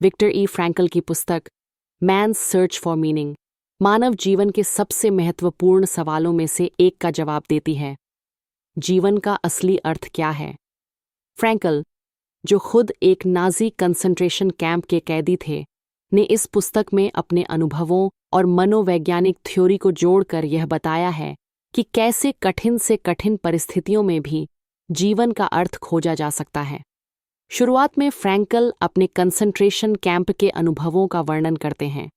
Victor ई Frankel की पुस्तक mains search for meaning मानव जीवन के सबसे महत्वपूर्ण सवालों में से एक का जवाब देती है। जीवन का असली अर्थ क्या है? फ्रैंकल, जो खुद एक नाजी कंसंट्रेशन कैंप के कैदी थे, ने इस पुस्तक में अपने अनुभवों और मनोवैज्ञानिक थ्योरी को जोड़कर यह बताया है कि कैसे कठिन से कठिन परिस्थितियों में भी जीवन का अर्थ खोजा जा सकता है। शुरुआत में फ्रैंकल अपने कंसंट्रेशन कैंप के अनुभवों का वर्णन करते हैं।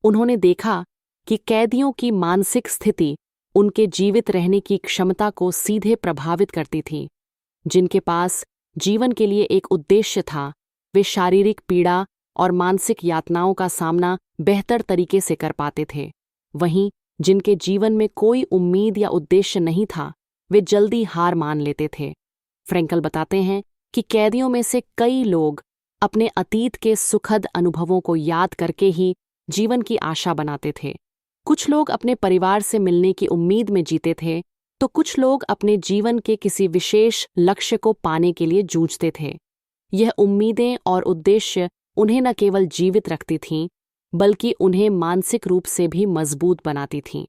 उन्होंने देखा कि कैदियों की मानसिक स्थिति उनके जीवित रहने की क्षमता को सीधे प्रभावित करती थी। जिनके पास जीवन के लिए एक उद्देश्य था, वे शारीरिक पीड़ा और मानसिक यातनाओं का सामना बेहतर तरीके से कर पाते थे। वहीं जिनके जीवन में कोई उम्मीद या उद्देश्य नहीं था, वे जल्दी हार मान लेते थे। फ्रैंकल बताते हैं कि कैदियों में से कई लोग अपने अतीत के सुखद अनुभवों को याद करके ही जीवन की आशा बनाते थे। कुछ लोग अपने परिवार से मिलने की उम्मीद में जीते थे, तो कुछ लोग अपने जीवन के किसी विशेष लक्ष्य को पाने के लिए जूझते थे। यह उम्मीदें और उद्देश्य उन्हें न केवल जीवित रखती थीं, बल्कि उन्हें मानसिक रूप से भी मजबूत बनाती थीं।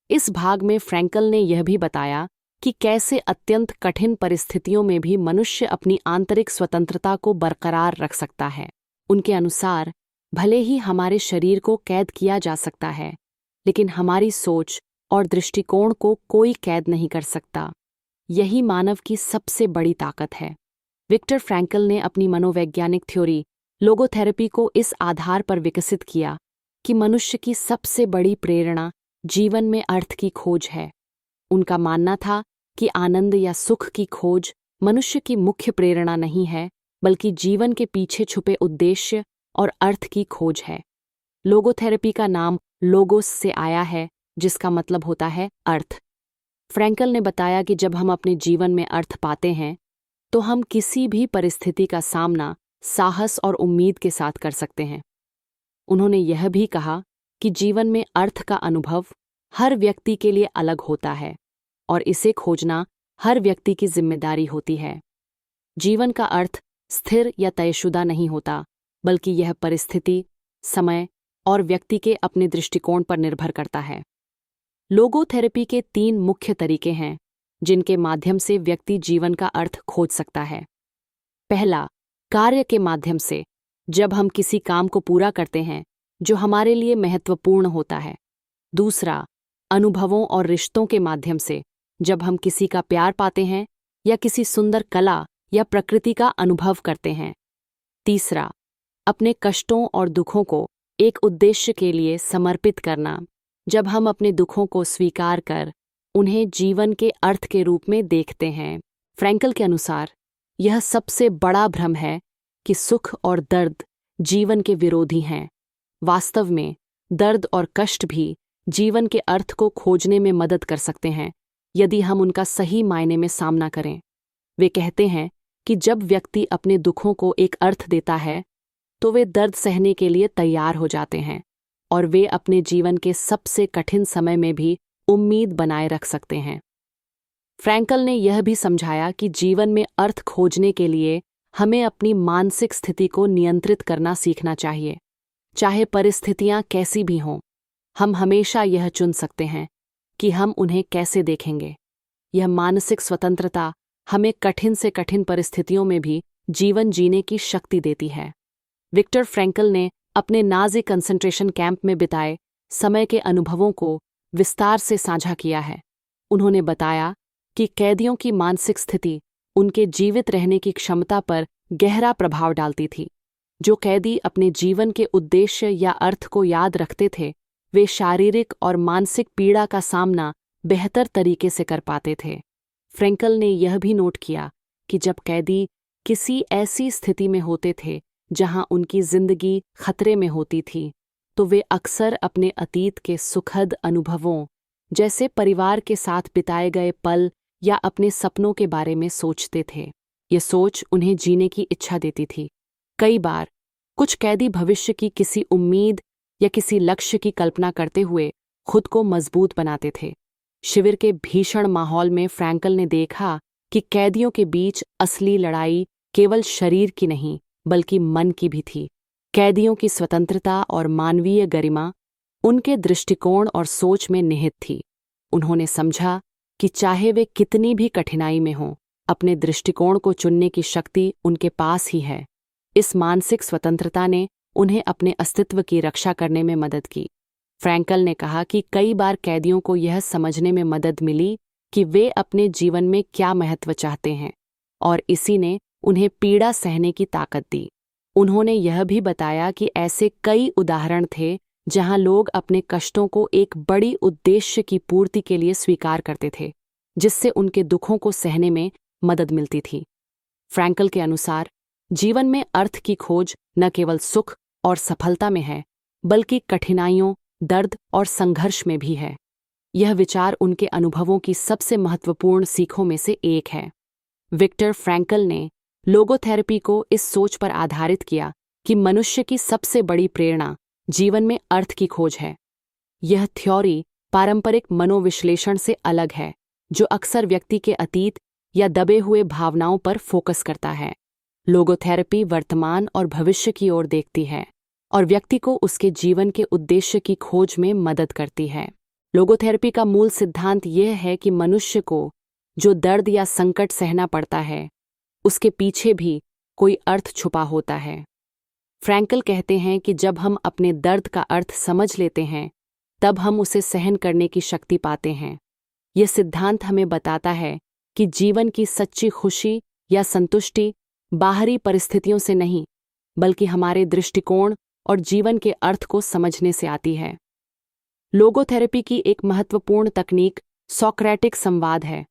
इस भाग में फ्रैंकल ने यह भी बताया कि कैसे अत्यंत कठिन परिस्थितियों में भी मनुष्य अपनी आंतरिक स्वतंत्रता को बरकरार रख सकता है। उनके अनुसार, भले ही हमारे शरीर को कैद किया जा सकता है, लेकिन हमारी सोच और दृष्टिकोण को कोई कैद नहीं कर सकता। यही मानव की सबसे बड़ी ताकत है। विक्टर फ्रैंकल ने अपनी मनोवैज्ञानिक थ्योरी लोगोथेरेपी को इस आधार पर विकसित किया कि मनुष्य की सबसे बड़ी प्रेरणा जीवन में अर्थ की खोज है। उनका मानना था कि आनंद या सुख की खोज मनुष्य की मुख्य प्रेरणा नहीं है, बल्कि जीवन के पीछे छुपे उद्देश्य और अर्थ की खोज है। लोगोथेरेपी का नाम लोगोस से आया है, जिसका मतलब होता है अर्थ। फ्रैंकल ने बताया कि जब हम अपने जीवन में अर्थ पाते हैं, तो हम किसी भी परिस्थिति का सामना साहस और उम्मीद के साथ कर सकते हैं। उन्होंने यह भी कहा कि जीवन में अर्थ का अनुभव हर व्यक्ति के लिए अलग होता है और इसे खोजना हर व्यक्ति की जिम्मेदारी होती है। जीवन का अर्थ स्थिर या तयशुदा नहीं होता, बल्कि यह परिस्थिति, समय और व्यक्ति के अपने दृष्टिकोण पर निर्भर करता है। लोगोथेरेपी के 3 मुख्य तरीके हैं जिनके माध्यम से व्यक्ति जीवन का अर्थ खोज सकता है। पहला, कार्य के माध्यम से, जब हम किसी काम को पूरा करते हैं जो हमारे लिए महत्वपूर्ण होता है। दूसरा, अनुभवों और रिश्तों के माध्यम से, जब हम किसी का प्यार पाते हैं या किसी सुंदर कला या प्रकृति का अनुभव करते हैं। तीसरा, अपने कष्टों और दुखों को एक उद्देश्य के लिए समर्पित करना, जब हम अपने दुखों को स्वीकार कर उन्हें जीवन के अर्थ के रूप में देखते हैं। फ्रैंकल के अनुसार, यह सबसे बड़ा भ्रम है कि सुख और दर्द जीवन के विरोधी हैं। वास्तव में दर्द और कष्ट भी जीवन के अर्थ को खोजने में मदद कर सकते हैं, यदि हम उनका सही मायने में सामना करें। वे कहते हैं कि जब व्यक्ति अपने दुखों को एक अर्थ देता है, तो वे दर्द सहने के लिए तैयार हो जाते हैं और वे अपने जीवन के सबसे कठिन समय में भी उम्मीद बनाए रख सकते हैं। फ्रैंकल ने यह भी समझाया कि जीवन में अर्थ खोजने के लिए हमें अपनी मानसिक स्थिति को नियंत्रित करना सीखना चाहिए। चाहे परिस्थितियां कैसी भी हों, हम हमेशा यह चुन सकते हैं कि हम उन्हें कैसे देखेंगे। यह मानसिक स्वतंत्रता हमें कठिन से कठिन परिस्थितियों में भी जीवन जीने की शक्ति देती है। विक्टर फ्रैंकल ने अपने नाजी कंसंट्रेशन कैंप में बिताए समय के अनुभवों को विस्तार से साझा किया है। उन्होंने बताया कि कैदियों की मानसिक स्थिति उनके जीवित रहने की क्षमता पर गहरा प्रभाव डालती थी। जो कैदी अपने जीवन के उद्देश्य या अर्थ को याद रखते थे, वे शारीरिक और मानसिक पीड़ा का सामना बेहतर तरीके से कर पाते थे। फ्रैंकल ने यह भी नोट किया कि जब कैदी किसी ऐसी स्थिति में होते थे जहां उनकी जिंदगी खतरे में होती थी, तो वे अक्सर अपने अतीत के सुखद अनुभवों, जैसे परिवार के साथ बिताए गए पल या अपने सपनों के बारे में सोचते थे। ये सोच उन्हें जीने की इच्छा देती थी। कई बार कुछ कैदी भविष्य की किसी उम्मीद या किसी लक्ष्य की कल्पना करते हुए खुद को मजबूत बनाते थे। शिविर के भीषण माहौल में फ्रैंकल ने देखा कि कैदियों के बीच असली लड़ाई केवल शरीर की नहीं, बल्कि मन की भी थी। कैदियों की स्वतंत्रता और मानवीय गरिमा उनके दृष्टिकोण और सोच में निहित थी। उन्होंने समझा कि चाहे वे कितनी भी कठिनाई में हों, अपने दृष्टिकोण को चुनने की शक्ति उनके पास ही है। इस मानसिक स्वतंत्रता ने उन्हें अपने अस्तित्व की रक्षा करने में मदद की। फ्रैंकल ने कहा कि कई बार कैदियों को यह समझने में मदद मिली कि वे अपने जीवन में क्या महत्व चाहते हैं, और इसी ने उन्हें पीड़ा सहने की ताकत दी। उन्होंने यह भी बताया कि ऐसे कई उदाहरण थे जहां लोग अपने कष्टों को एक बड़ी उद्देश्य की पूर्ति के लिए स्वीकार करते थे, जिससे उनके दुखों को सहने में मदद मिलती थी। फ्रैंकल के अनुसार जीवन में अर्थ की खोज न केवल सुख और सफलता में है, बल्कि कठिनाइयों, दर्द और संघर्ष में भी है। यह विचार उनके अनुभवों की सबसे महत्वपूर्ण सीखों में से एक है। विक्टर फ्रैंकल ने लोगोथेरेपी को इस सोच पर आधारित किया कि मनुष्य की सबसे बड़ी प्रेरणा जीवन में अर्थ की खोज है। यह थ्योरी पारंपरिक मनोविश्लेषण से अलग है, जो अक्सर व्यक्ति के अतीत या दबे हुए भावनाओं पर फोकस करता है। लोगोथेरेपी वर्तमान और भविष्य की ओर देखती है और व्यक्ति को उसके जीवन के उद्देश्य की खोज में मदद करती है। लोगोथेरेपी का मूल सिद्धांत यह है कि मनुष्य को जो दर्द या संकट सहना पड़ता है, उसके पीछे भी कोई अर्थ छुपा होता है। फ्रैंकल कहते हैं कि जब हम अपने दर्द का अर्थ समझ लेते हैं, तब हम उसे सहन करने की शक्ति पाते हैं। यह सिद्धांत हमें बताता है कि जीवन की सच्ची खुशी या संतुष्टि बाहरी परिस्थितियों से नहीं, बल्कि हमारे दृष्टिकोण और जीवन के अर्थ को समझने से आती है। लोगोथेरेपी की एक महत्वपूर्ण तकनीक सोक्रेटिक संवाद है,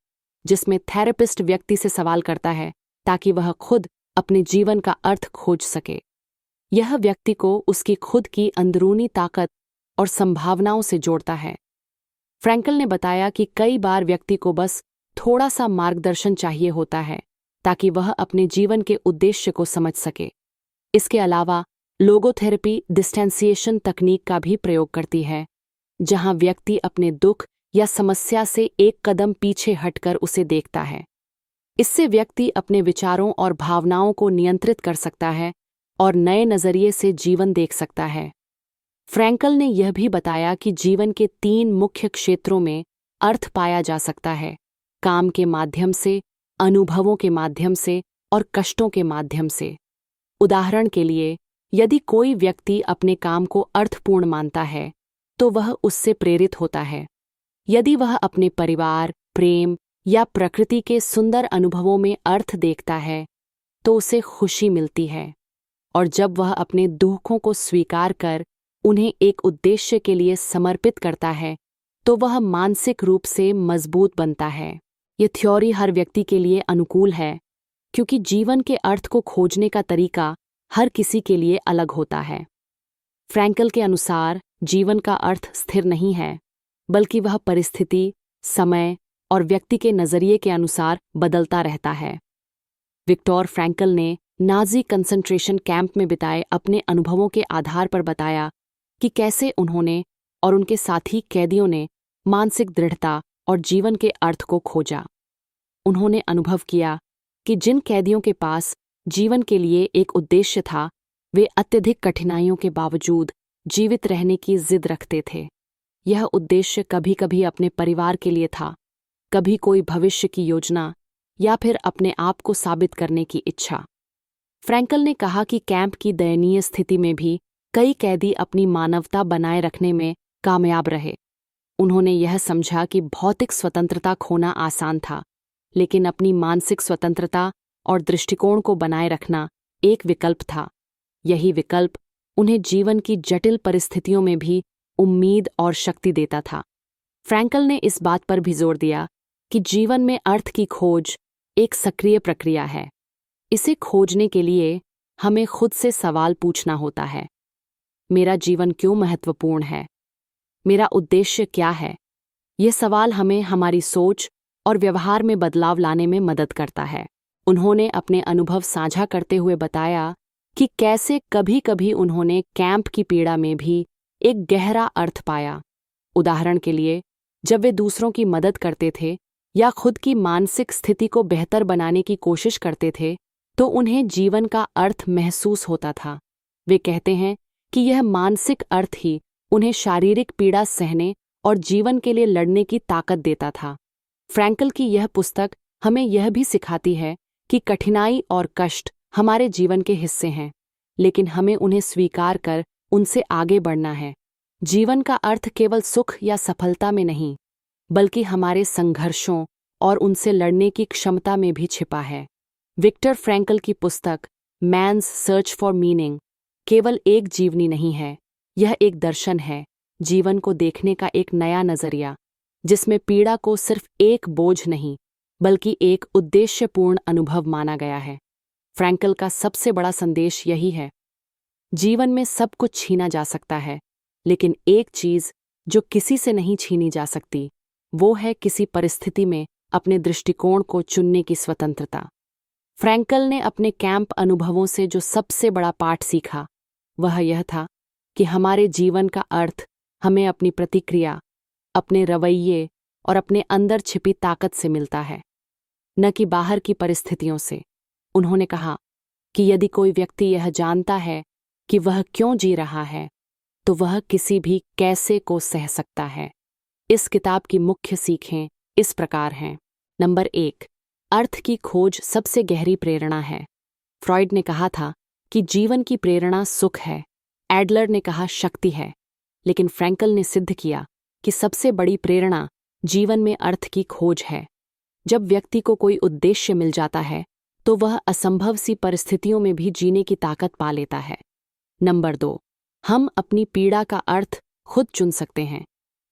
जिसमें थेरेपिस्ट व्यक्ति से सवाल करता है ताकि वह खुद अपने जीवन का अर्थ खोज सके। यह व्यक्ति को उसकी खुद की अंदरूनी ताकत और संभावनाओं से जोड़ता है। फ्रैंकल ने बताया कि कई बार व्यक्ति को बस थोड़ा सा मार्गदर्शन चाहिए होता है ताकि वह अपने जीवन के उद्देश्य को समझ सके। इसके अलावा लोगोथेरेपी डिस्टेंसिएशन तकनीक का भी प्रयोग करती है, जहां व्यक्ति अपने दुख या समस्या से एक कदम पीछे हटकर उसे देखता है। इससे व्यक्ति अपने विचारों और भावनाओं को नियंत्रित कर सकता है और नए नजरिए से जीवन देख सकता है। फ्रैंकल ने यह भी बताया कि जीवन के 3 मुख्य क्षेत्रों में अर्थ पाया जा सकता है: काम के माध्यम से, अनुभवों के माध्यम से और कष्टों के माध्यम से। उदाहरण के लिए, यदि कोई व्यक्ति अपने काम को अर्थपूर्ण मानता है, तो वह उससे प्रेरित होता है। यदि वह अपने परिवार, प्रेम या प्रकृति के सुंदर अनुभवों में अर्थ देखता है, तो उसे खुशी मिलती है। और जब वह अपने दुखों को स्वीकार कर उन्हें एक उद्देश्य के लिए समर्पित करता है, तो वह मानसिक रूप से मजबूत बनता है। यह थ्योरी हर व्यक्ति के लिए अनुकूल है, क्योंकि जीवन के अर्थ को खोजने का तरीका हर किसी के लिए अलग होता है। फ्रैंकल के अनुसार जीवन का अर्थ स्थिर नहीं है, बल्कि वह परिस्थिति, समय और व्यक्ति के नजरिए के अनुसार बदलता रहता है। विक्टर फ्रैंकल ने नाजी कंसंट्रेशन कैंप में बिताए अपने अनुभवों के आधार पर बताया कि कैसे उन्होंने और उनके साथी कैदियों ने मानसिक दृढ़ता और जीवन के अर्थ को खोजा। उन्होंने अनुभव किया कि जिन कैदियों के पास जीवन के लिए एक उद्देश्य था, वे अत्यधिक कठिनाइयों के बावजूद जीवित रहने की जिद रखते थे। यह उद्देश्य कभी कभी अपने परिवार के लिए था, कभी कोई भविष्य की योजना, या फिर अपने आप को साबित करने की इच्छा। फ्रैंकल ने कहा कि कैंप की दयनीय स्थिति में भी कई कैदी अपनी मानवता बनाए रखने में कामयाब रहे। उन्होंने यह समझा कि भौतिक स्वतंत्रता खोना आसान था, लेकिन अपनी मानसिक स्वतंत्रता और दृष्टिकोण को बनाए रखना एक विकल्प था। यही विकल्प उन्हें जीवन की जटिल परिस्थितियों में भी उम्मीद और शक्ति देता था। फ्रैंकल ने इस बात पर भी जोर दिया कि जीवन में अर्थ की खोज एक सक्रिय प्रक्रिया है। इसे खोजने के लिए हमें खुद से सवाल पूछना होता है: मेरा जीवन क्यों महत्वपूर्ण है? मेरा उद्देश्य क्या है? ये सवाल हमें हमारी सोच और व्यवहार में बदलाव लाने में मदद करता है। उन्होंने अपने अनुभव साझा करते हुए बताया कि कैसे कभी-कभी उन्होंने कैंप की पीड़ा में भी एक गहरा अर्थ पाया। उदाहरण के लिए, जब वे दूसरों की मदद करते थे या खुद की मानसिक स्थिति को बेहतर बनाने की कोशिश करते थे, तो उन्हें जीवन का अर्थ महसूस होता था। वे कहते हैं कि यह मानसिक अर्थ ही उन्हें शारीरिक पीड़ा सहने और जीवन के लिए लड़ने की ताकत देता था। फ्रैंकल की यह पुस्तक हमें यह भी सिखाती है कि कठिनाई और कष्ट हमारे जीवन के हिस्से हैं, लेकिन हमें उन्हें स्वीकार कर उनसे आगे बढ़ना है। जीवन का अर्थ केवल सुख या सफलता में नहीं, बल्कि हमारे संघर्षों और उनसे लड़ने की क्षमता में भी छिपा है। विक्टर फ्रैंकल की पुस्तक मैन्स सर्च फॉर मीनिंग केवल एक जीवनी नहीं है, यह एक दर्शन है, जीवन को देखने का एक नया नजरिया, जिसमें पीड़ा को सिर्फ एक बोझ नहीं बल्कि एक उद्देश्यपूर्ण अनुभव माना गया है। फ्रैंकल का सबसे बड़ा संदेश यही है, जीवन में सब कुछ छीना जा सकता है, लेकिन एक चीज जो किसी से नहीं छीनी जा सकती, वो है किसी परिस्थिति में अपने दृष्टिकोण को चुनने की स्वतंत्रता। फ्रैंकल ने अपने कैंप अनुभवों से जो सबसे बड़ा पाठ सीखा, वह यह था कि हमारे जीवन का अर्थ हमें अपनी प्रतिक्रिया, अपने रवैये और अपने अंदर छिपी ताकत से मिलता है, न कि बाहर की परिस्थितियों से। उन्होंने कहा कि यदि कोई व्यक्ति यह जानता है कि वह क्यों जी रहा है, तो वह किसी भी कैसे को सह सकता है। इस किताब की मुख्य सीखें इस प्रकार हैं। नंबर 1, अर्थ की खोज सबसे गहरी प्रेरणा है। फ्रॉइड ने कहा था कि जीवन की प्रेरणा सुख है, एडलर ने कहा शक्ति है, लेकिन फ्रैंकल ने सिद्ध किया कि सबसे बड़ी प्रेरणा जीवन में अर्थ की खोज है। जब व्यक्ति को कोई उद्देश्य मिल जाता है, तो वह असंभव सी परिस्थितियों में भी जीने की ताकत पा लेता है। नंबर 2, हम अपनी पीड़ा का अर्थ खुद चुन सकते हैं।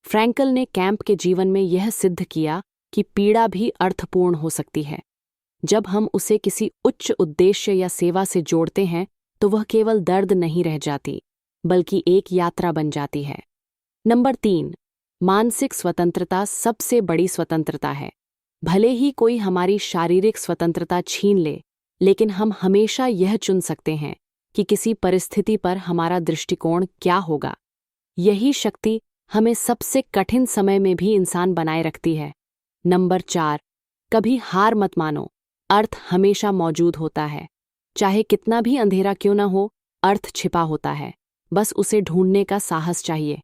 फ्रैंकल ने कैंप के जीवन में यह सिद्ध किया कि पीड़ा भी अर्थपूर्ण हो सकती है। जब हम उसे किसी उच्च उद्देश्य या सेवा से जोड़ते हैं, तो वह केवल दर्द नहीं रह जाती, बल्कि एक यात्रा बन जाती है। नंबर 3, मानसिक स्वतंत्रता सबसे बड़ी स्वतंत्रता है। भले ही कोई हमारी शारीरिक स्वतंत्रता छीन ले, लेकिन हम हमेशा यह चुन सकते हैं कि किसी परिस्थिति पर हमारा दृष्टिकोण क्या होगा। यही शक्ति हमें सबसे कठिन समय में भी इंसान बनाए रखती है। नंबर 4, कभी हार मत मानो, अर्थ हमेशा मौजूद होता है। चाहे कितना भी अंधेरा क्यों न हो, अर्थ छिपा होता है, बस उसे ढूंढने का साहस चाहिए।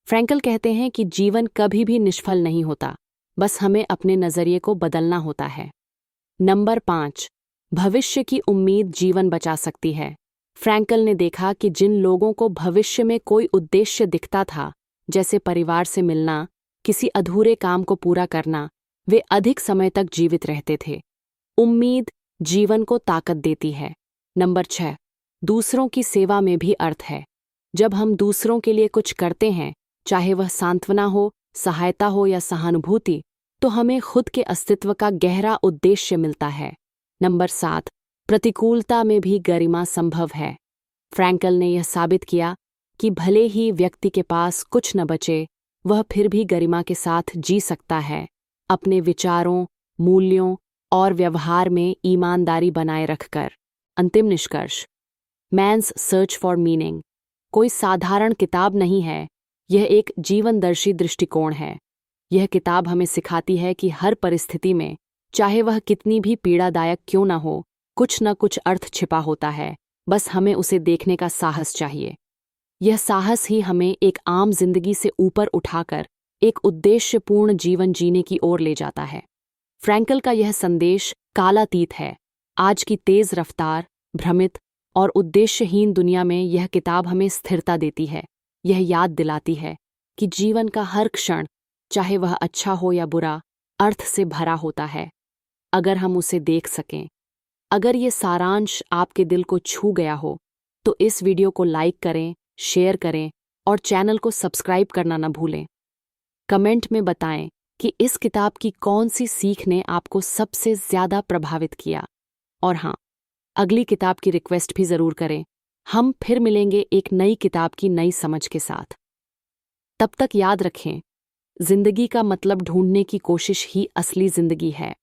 फ्रैंकल कहते हैं कि जीवन कभी भी निष्फल नहीं होता, बस हमें अपने नजरिए को बदलना होता है। नंबर 5, भविष्य की उम्मीद जीवन बचा सकती है। फ्रैंकल ने देखा कि जिन लोगों को भविष्य में कोई उद्देश्य दिखता था, जैसे परिवार से मिलना, किसी अधूरे काम को पूरा करना, वे अधिक समय तक जीवित रहते थे। उम्मीद जीवन को ताकत देती है। नंबर 6, दूसरों की सेवा में भी अर्थ है। जब हम दूसरों के लिए कुछ करते हैं, चाहे वह सांत्वना हो, सहायता हो या सहानुभूति, तो हमें खुद के अस्तित्व का गहरा उद्देश्य मिलता है। नंबर 7, प्रतिकूलता में भी गरिमा संभव है। फ्रैंकल ने यह साबित किया कि भले ही व्यक्ति के पास कुछ न बचे, वह फिर भी गरिमा के साथ जी सकता है, अपने विचारों, मूल्यों और व्यवहार में ईमानदारी बनाए रखकर। अंतिम निष्कर्ष, मैन्स सर्च फॉर मीनिंग कोई साधारण किताब नहीं है, यह एक जीवनदर्शी दृष्टिकोण है। यह किताब हमें सिखाती है कि हर परिस्थिति में, चाहे वह कितनी भी पीड़ादायक क्यों न हो, कुछ न कुछ अर्थ छिपा होता है, बस हमें उसे देखने का साहस चाहिए। यह साहस ही हमें एक आम जिंदगी से ऊपर उठाकर एक उद्देश्यपूर्ण जीवन जीने की ओर ले जाता है। फ्रैंकल का यह संदेश कालातीत है। आज की तेज रफ्तार, भ्रमित और उद्देश्यहीन दुनिया में यह किताब हमें स्थिरता देती है। यह याद दिलाती है कि जीवन का हर क्षण, चाहे वह अच्छा हो या बुरा, अर्थ से भरा होता है, अगर हम उसे देख सकें। अगर ये सारांश आपके दिल को छू गया हो, तो इस वीडियो को लाइक करें, शेयर करें और चैनल को सब्सक्राइब करना न भूलें। कमेंट में बताएं कि इस किताब की कौन सी सीख ने आपको सबसे ज़्यादा प्रभावित किया। और हाँ, अगली किताब की रिक्वेस्ट भी ज़रूर करें। हम फिर मिलेंगे एक नई किताब की नई समझ के साथ। तब तक याद रखें, जिंदगी का मतलब ढूंढने की कोशिश ही असली जिंदगी है।